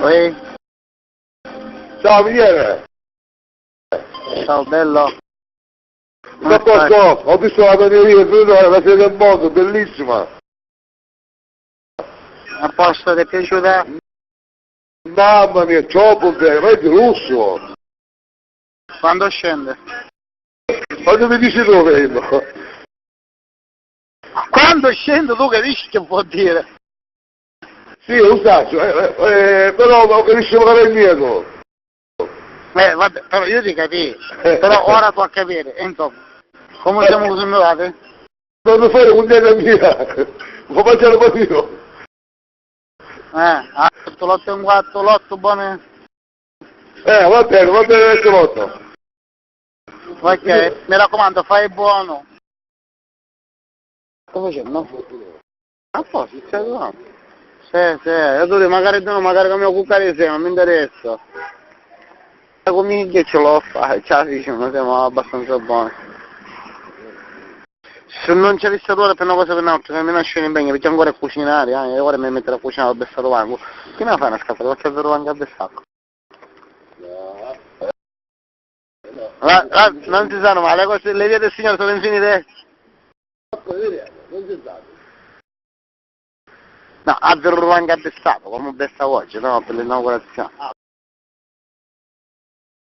Oi? Ciao Michele! Ciao bello. Ho visto la panneria, la sede del mondo, bellissima! A posto, ti è piaciuta? Mamma mia, troppo bene, ma è di lusso! Quando scende? Quando mi dici dove vengo? Quando scendo tu capisci che vuol dire? Sì, lo so, però non capisci magari indietro. Vabbè, però io ti capisco, però ora tu a capire, insomma, come siamo continuati? Non mi fare un dente mia, vuoi mangiare un po' io? L'otto e un quarto, l'otto, buone? Va bene, l'otto. Ok, mi raccomando, fai buono. Cosa c'è, no? A posto, stai durando? Sì, io magari come cuccare insieme, non mi interessa. Come che ce l'ho a fare, ciao, diciamo, siamo abbastanza buoni. Se non ci avessi ora per una cosa per un'altra, se mi nasce in impegno, perché ancora a cucinare, e ora mi mettere a cucinare al bessato vango. Che ne fai una scatola? Qualche vero vango al bessato? Non si sanno, ma le cose, le vie del Signore sono infinite? Non si sa. No, a vero vango al bessato, come bessa oggi, no, per l'inaugurazione.